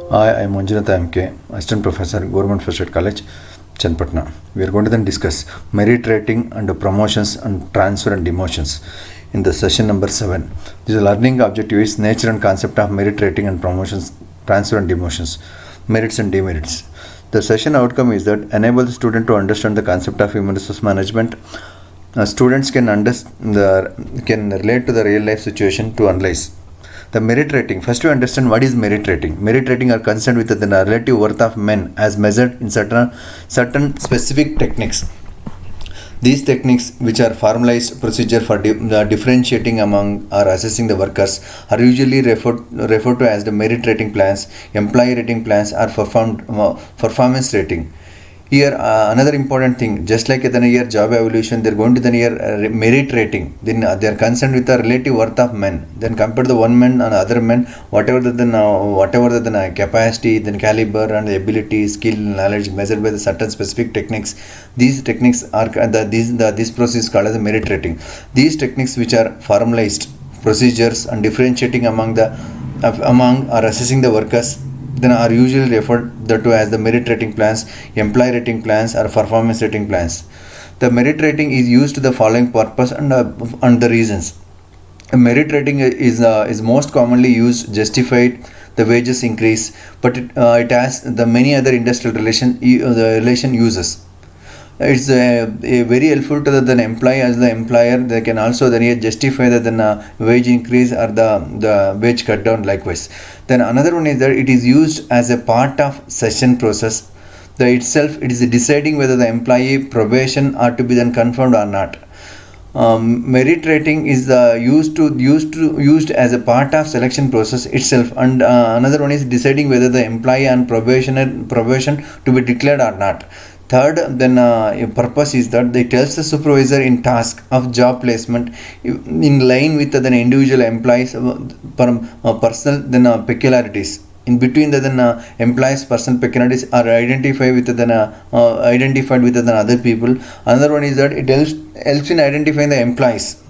Hi, I am Manjunatha MK, Assistant Professor, Government First Aid College, Chenpatna. We are going to then discuss merit rating and promotions and transfer and demotions in the session number 7. This learning objective is nature and concept of merit rating and promotions, transfer and demotions, merits and demerits. The session outcome is that enable the student to understand the concept of human resource management. Students can relate to the real life situation to analyze. The merit rating. First, we understand what is merit rating. Merit rating are concerned with the relative worth of men as measured in certain specific techniques. These techniques, which are formalized procedure for differentiating among or assessing the workers, are usually referred to as the merit rating plans, employee rating plans, or performance rating. Here, another important thing, just like in a job evaluation, they're going to the merit rating. Then they are concerned with the relative worth of men. Then compare the one man and other men, whatever the capacity, then caliber and the ability, skill, knowledge measured by the certain specific techniques. These techniques are this process is called as a merit rating. These techniques, which are formalized procedures and differentiating among or assessing the workers, then are usually referred to as the merit rating plans, employee rating plans, or performance rating plans. The merit rating is used to the following purpose and the reasons. A merit rating is most commonly used justified the wages increase, but it has the many other industrial relation uses. It's very helpful to the employee as the employer. They can also then justify that the wage increase or the wage cut down likewise. Then another one is that it is used as a part of session process. It is deciding whether the employee probation are to be then confirmed or not. Merit rating is used as a part of selection process itself, and another one is deciding whether the employee on probation to be declared or not. Third, then purpose is that it tells the supervisor in task of job placement in line with the individual employees' personal peculiarities. In between the employees' personal peculiarities are identified with the other people. Another one is that it helps in identifying the employees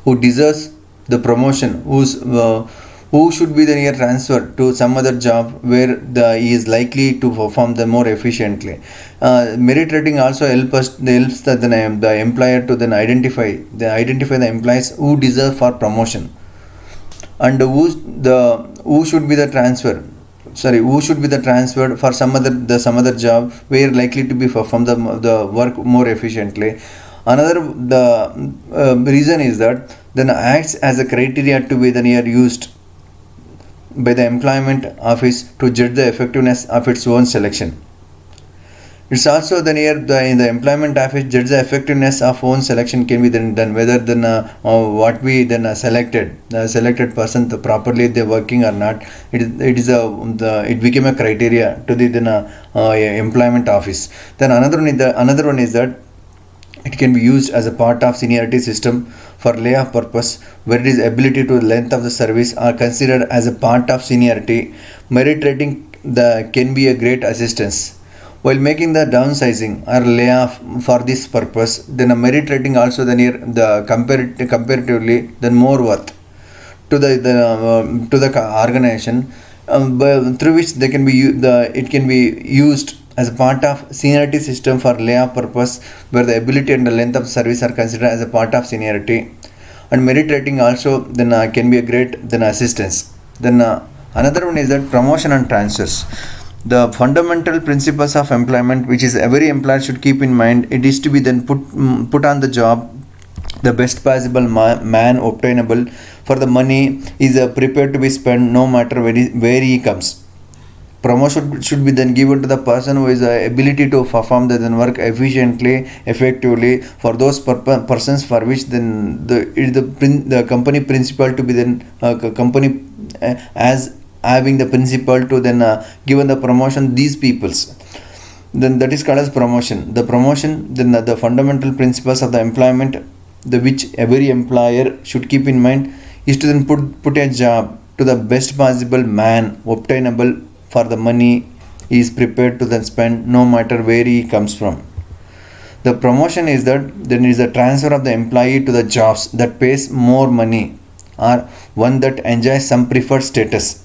who deserves the promotion, who should be then transferred to some other job where he is likely to perform the more efficiently. Merit rating also helps the employer to then identify the employees who deserve for promotion and who should be the transferred for some other job where likely to be perform the work more efficiently. Another reason is that then acts as a criteria to be then used by the employment office to judge the effectiveness of its own selection. It's also in the employment office judge the effectiveness of own selection can be then done whether what we then selected the selected person properly they working or not. It became a criteria to the employment office. Then another one is that it can be used as a part of seniority system for layoff purpose, where it is ability to length of the service are considered as a part of seniority. Merit rating can be a great assistance while making the downsizing or layoff for this purpose. Then a merit rating also comparatively then more worth to the organization, through which they can be it can be used as a part of seniority system for layoff purpose, where the ability and the length of service are considered as a part of seniority. And merit rating also then can be a great then assistance. Then another one is that promotion and transfers. The fundamental principles of employment, which is every employer should keep in mind, it is to be then put on the job the best possible man obtainable for the money is prepared to be spent no matter where he comes. Promotion should be then given to the person who has the ability to perform the work efficiently, effectively for those persons for which then the company principal to be then company as having the principal to then given the promotion these peoples. Then that is called as promotion. The promotion then the fundamental principles of the employment, which every employer should keep in mind, is to then put a job to the best possible man obtainable for the money he is prepared to then spend no matter where he comes from. The promotion is that then is the transfer of the employee to the jobs that pays more money or one that enjoys some preferred status.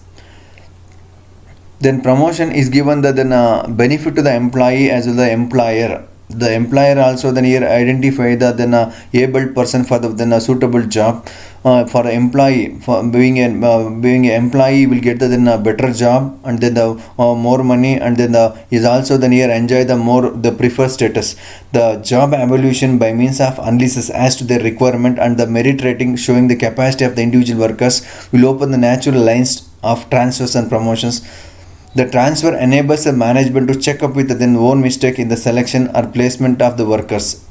Then promotion is given the then benefit to the employee as well the employer. The employer also then here identify the then able person for the then suitable job. For the employee, for being an employee will get the then better job, and then the more money, and then the is also then here enjoy the more the preferred status. The job evaluation by means of analysis as to their requirement and the merit rating showing the capacity of the individual workers will open the natural lines of transfers and promotions. The transfer enables the management to check up with their own mistake in the selection or placement of the workers.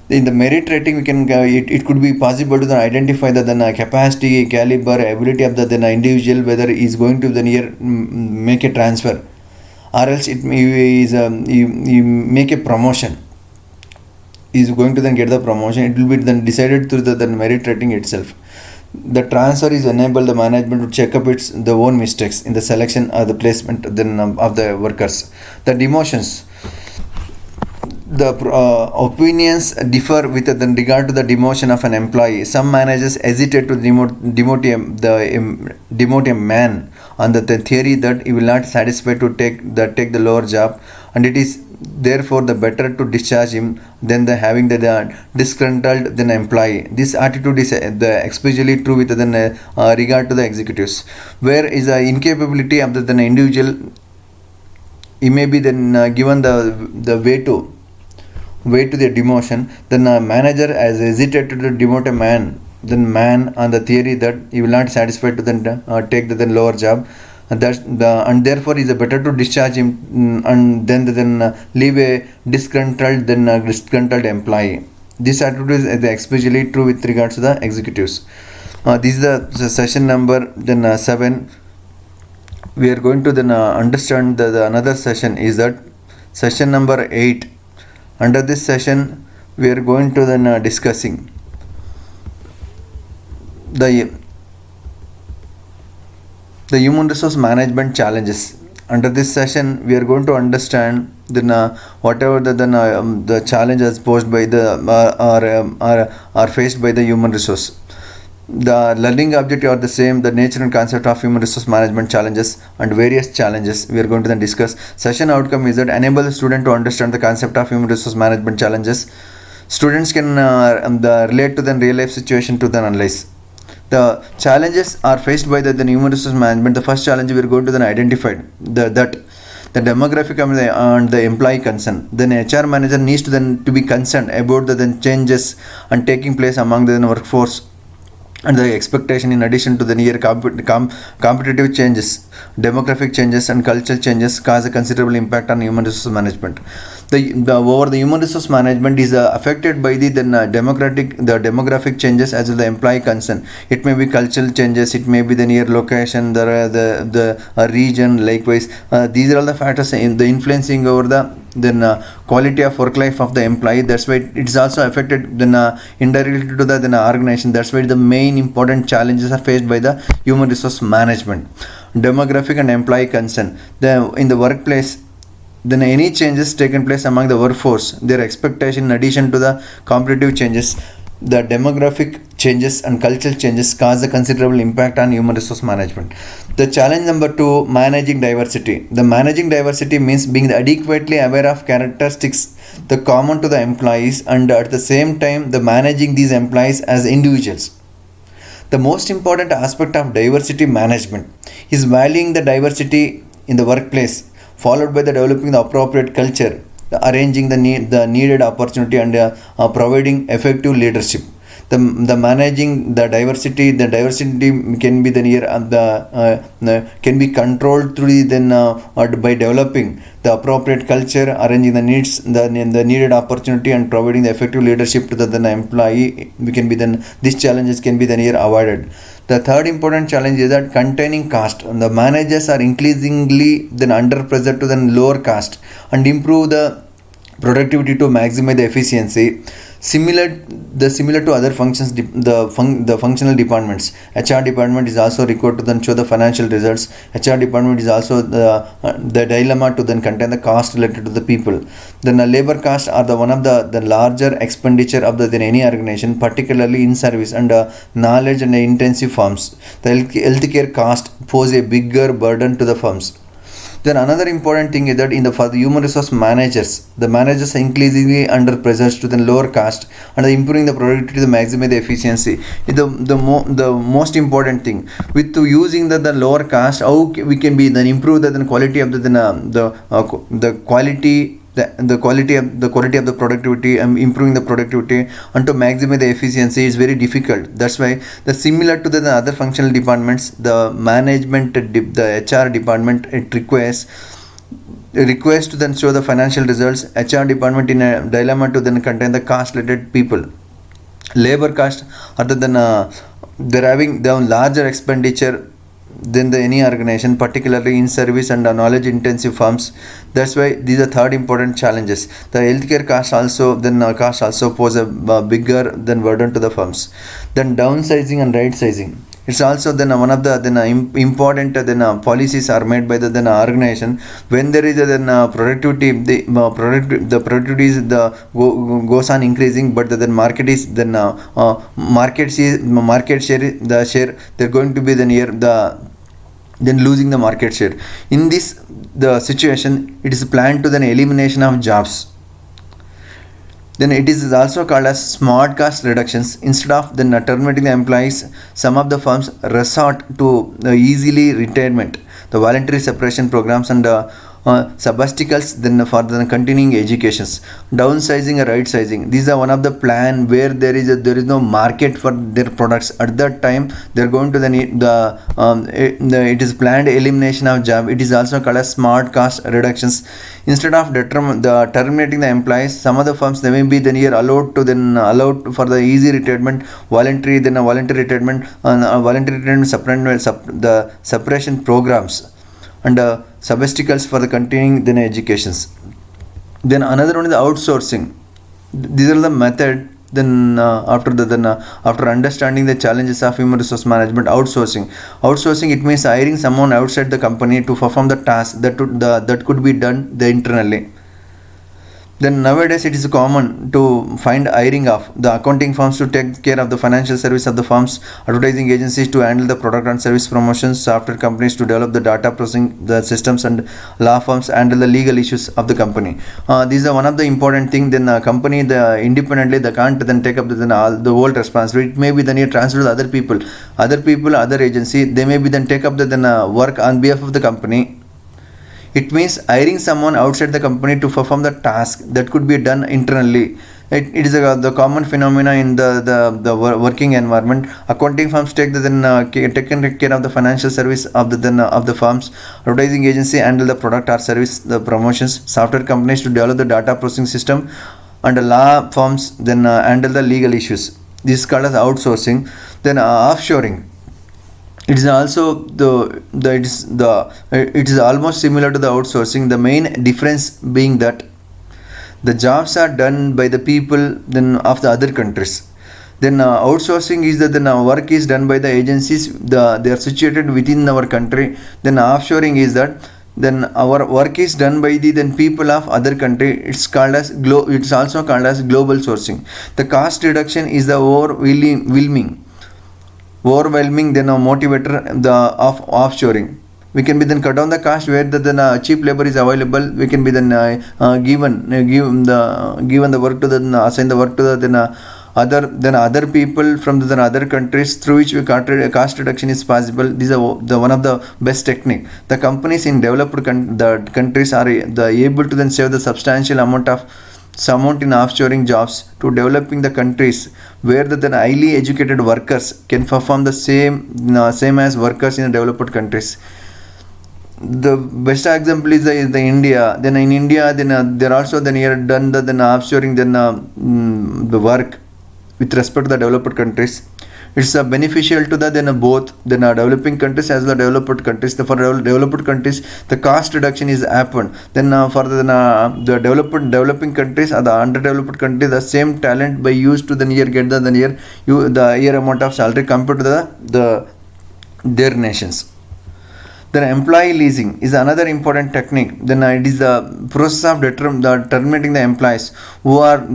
In the merit rating, we can it could be possible to then identify the then capacity, caliber, ability of the then individual whether he is going to then here make a transfer, or else it may is you make a promotion. He is going to then get the promotion. It will be then decided through the then merit rating itself. The transfer is enable the management to check up its the own mistakes in the selection or the placement then of the workers. The demotions, the opinions differ with regard to the demotion of an employee. Some managers hesitate to demote a man on the theory that he will not satisfy to take the lower job, and it is therefore the better to discharge him than the having the disgruntled then employee. This attitude is especially true with the regard to the executives, where is the incapability of the then individual. He may be then given the way to the demotion. Then a manager has hesitated to demote a man on the theory that he will not satisfy to then take the then lower job, and therefore is better to discharge him, and then leave a disgruntled employee. This attitude is especially true with regards to the executives. This is the session number 7. We are going to then understand the another session is that session number 8. Under this session, we are going to then discussing the human resource management challenges. Under this session, we are going to understand then whatever the challenges posed by the are faced by the human resource. The learning objective are the same, the nature and concept of human resource management challenges and various challenges we are going to then discuss. Session outcome is that enable the student to understand the concept of human resource management challenges. Students can relate to the real life situation to then analyze. The challenges are faced by the human resource management. The first challenge we are going to then identify that the demographic and the employee concern. Then HR manager needs to then to be concerned about the then changes and taking place among the workforce and the expectation. In addition to the near competitive changes, demographic changes and cultural changes cause a considerable impact on human resource management. The human resource management is affected by the demographic changes as well the employee concern. It may be cultural changes, it may be the near location, the region. Likewise, these are all the factors in the influencing over the quality of work life of the employee. That's why it's also affected indirectly to the organization. That's why the main important challenges are faced by the human resource management. Demographic and employee concern. In the workplace, then any changes taken place among the workforce, their expectation in addition to the competitive changes, the demographic changes and cultural changes cause a considerable impact on human resource management. The challenge number 2, managing diversity. The managing diversity means being adequately aware of characteristics the common to the employees, and at the same time the managing these employees as individuals. The most important aspect of diversity management is valuing the diversity in the workplace, followed by the developing the appropriate culture, the arranging the needed opportunity, and providing effective leadership. The managing the diversity can be can be controlled through by developing the appropriate culture, arranging the needs, the needed opportunity, and providing the effective leadership to the employee. These challenges can be avoided. The third important challenge is that containing cost. The managers are increasingly under pressure to lower cost and improve the productivity to maximize the efficiency. Similar to other functions, the functional departments. HR department is also required to then show the financial results. HR department is also the dilemma to then contain the cost related to the people. Then the labor costs are one of the larger expenditure of than any organization, particularly in service and knowledge and intensive firms. The healthcare cost pose a bigger burden to the firms. Then another important thing is that for the human resource managers, the managers are increasingly under pressures to then lower cost and improving the productivity to maximize the efficiency. The most important thing with using the lower cost, how we can be then improve the quality of the quality, the quality of the productivity and improving the productivity and to maximize the efficiency is very difficult. That's why the similar to the other functional departments, the management the HR department, it requires to then show the financial results. HR department in a dilemma to then contain the cost related people, labor cost, other than they're having the larger expenditure than any organization, particularly in service and knowledge intensive firms. That's why these are third important challenges. The healthcare cost also pose a bigger than burden to the firms. Then downsizing and right sizing, it's also then one of the important policies are made by the organization. When there is productivity, the productivity is goes on increasing, but the market is market share, the share they're going to be then losing the market share. In this the situation, it is planned to elimination of jobs. Then it is also called as smart cost reductions. Instead of then terminating the employees, some of the firms resort to easily retirement, the voluntary separation programs, and sabbaticals then for the continuing educations. Downsizing or right sizing, these are one of the plan where there is no market for their products. At that time they're going to it is planned elimination of job. It is also called as smart cost reductions. Instead of terminating the employees, some of the firms, they may be allowed for the easy retirement, voluntary retirement, the separation programs, and sabbaticals for the continuing educations. Then another one is the outsourcing. These are the method. Then after understanding the challenges of human resource management, outsourcing, it means hiring someone outside the company to perform the task that could be done internally. Then nowadays it is common to find hiring of the accounting firms to take care of the financial service of the firms, advertising agencies to handle the product and service promotions, software companies to develop the data processing the systems, and law firms handle the legal issues of the company. These are one of the important thing. Then company independently they can't then take up the whole responsibility. It may be then transferred to other agency. They may be then take up the work on behalf of the company. It means hiring someone outside the company to perform the task that could be done internally. It is the common phenomena in the working environment. Accounting firms take care of the financial service of the firms. Advertising agency handle the product or service the promotions. Software companies to develop the data processing system, and law firms then handle the legal issues. This is called as outsourcing. Then offshoring. It is also it is almost similar to the outsourcing. The main difference being that the jobs are done by the people of the other countries. Then outsourcing is that work is done by the agencies. They are situated within our country. Then offshoring is that our work is done by the people of other country. It's also called as global sourcing. The cost reduction is the overwhelming motivator of offshoring. We can be then cut down the cost where the cheap labor is available. We can be then given the work to assign the work to other people from the other countries, through which cost reduction is possible. These are one of the best technique. The companies in developed countries are able to then save the substantial amount in offshoring jobs to developing the countries, where the highly educated workers can perform the same as workers in the developed countries. The best example is the India. Then in India, they're also here done the offshoring the work with respect to the developed countries. It's beneficial to the both developing countries as well as developed countries. For developed countries, the cost reduction is happened. Then for the developing countries or the underdeveloped countries, the same talent by used to get the year amount of salary compared to their nations. Then employee leasing is another important technique. Then it is the process of terminating the employees who are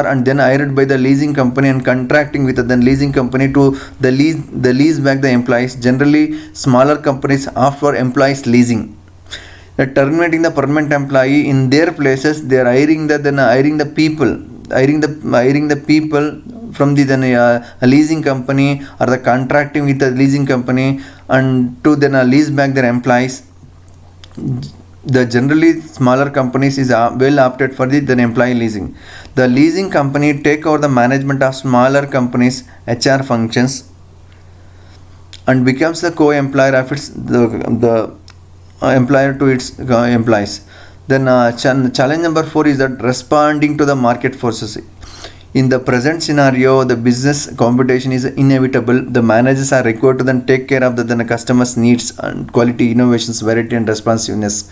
and then hired by the leasing company and contracting with the leasing company to lease back the employees. Generally, smaller companies offer employees leasing. terminating the permanent employee. In their places they are hiring the people, hiring the people from the a leasing company or the contracting with the leasing company, and to lease back their employees. The generally smaller companies is well opted for the employee leasing. The leasing company take over the management of smaller companies HR functions and becomes the co-employer of its the employer to its employees. Then challenge number 4 is that responding to the market forces. In the present scenario, the business competition is inevitable. The managers are required to then take care of the customers' needs and quality, innovations, variety and responsiveness.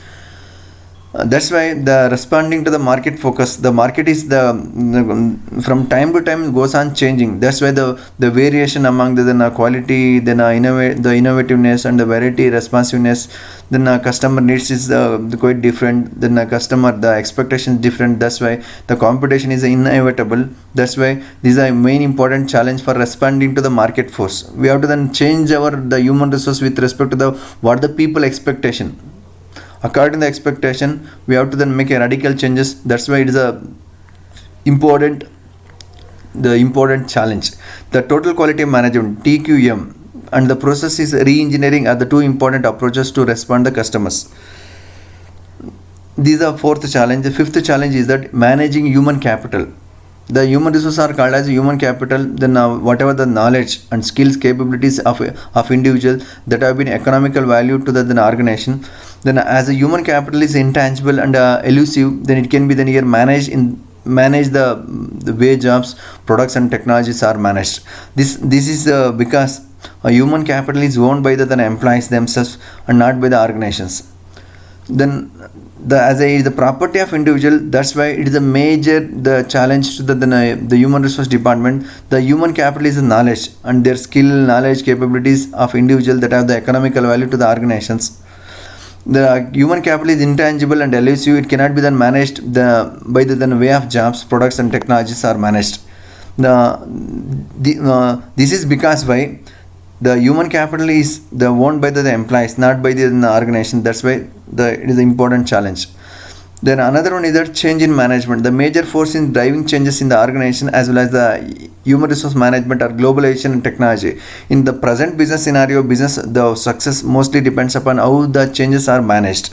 That's why the responding to the market focus. The market is from time to time goes on changing. That's why the variation among the quality, then the innovativeness and the variety, responsiveness, then customer needs is quite different. Then customer the expectation is different. That's why the competition is inevitable. That's why these are main important challenge for responding to the market force. We have to then change the human resource with respect to what the people expectation. According to the expectation, we have to then make a radical changes. That's why it is important challenge. The total quality management TQM and the process is re-engineering are the two important approaches to respond the customers. These are fourth challenge. The fifth challenge is that managing human capital. The human resources are called as human capital. Then whatever the knowledge and skills, capabilities of individual that have been economical value to the organization. Then as a human capital is intangible and elusive, then it can be then here manage the way jobs, products and technologies are managed. This is because a human capital is owned by the employees themselves and not by the organizations. Then the property of individual. That's why it is a major challenge to the human resource department. The human capital is the knowledge and their skill, knowledge, capabilities of individual that have the economical value to the organizations. The human capital is intangible and elusive. It cannot be then managed by the way of jobs, products and technologies are managed. This is because why the human capital is owned by the employees, not by the organization. That's why it is an important challenge. Then another one is that change in management. The major force in driving changes in the organization as well as the human resource management are globalization and technology. In the present business scenario, the success mostly depends upon how the changes are managed.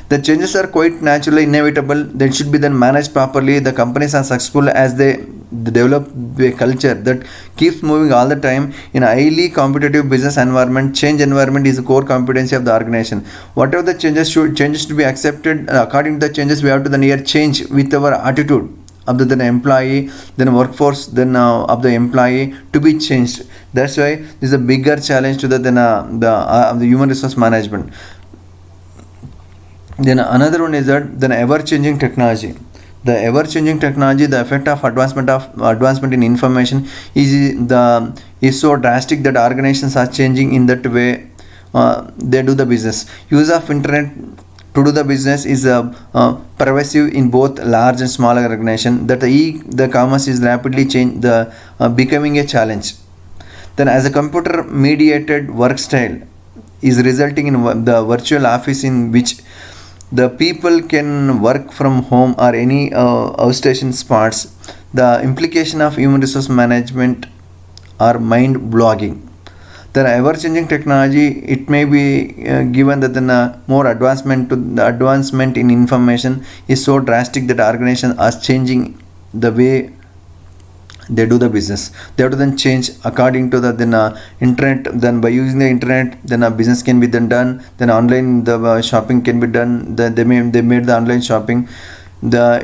The changes are quite naturally inevitable. They should be then managed properly. The companies are successful as they develop a culture that keeps moving all the time. In a highly competitive business environment, change environment is the core competency of the organization. Whatever the changes to be accepted. According to the changes, we have to then change with our attitude of the employee, then workforce, then of the employee to be changed. That's why this is a bigger challenge to the human resource management. Then another one is that ever-changing technology. The ever-changing technology, the effect of advancement in information is so drastic that organizations are changing in that way they do the business. Use of internet to do the business is pervasive in both large and small organizations. That the commerce is rapidly becoming a challenge. Then as a computer mediated work style is resulting in the virtual office in which the people can work from home or any outstation spots. The implication of human resource management are mind-blogging. The ever-changing technology, it may be given that more advancement in information is so drastic that organizations are changing the way they do the business. They have to then change according to the internet. Then by using the internet, then a business can be then done. Then online the shopping can be done. They made the online shopping. By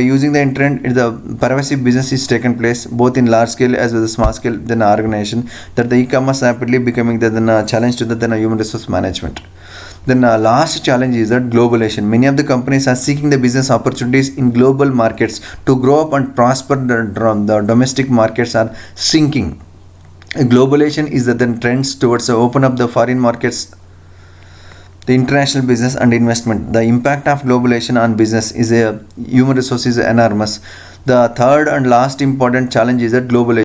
using the internet, the pervasive business is taken place both in large scale as well as small scale organization. That the e-commerce rapidly becoming the challenge to the human resource management. Then last challenge is that globalization. Many of the companies are seeking the business opportunities in global markets to grow up and prosper. The domestic markets are shrinking. Globalization is the trends towards open up the foreign markets, the international business and investment. The impact of globalization on business is human resources enormous. The third and last important challenge is that globalization.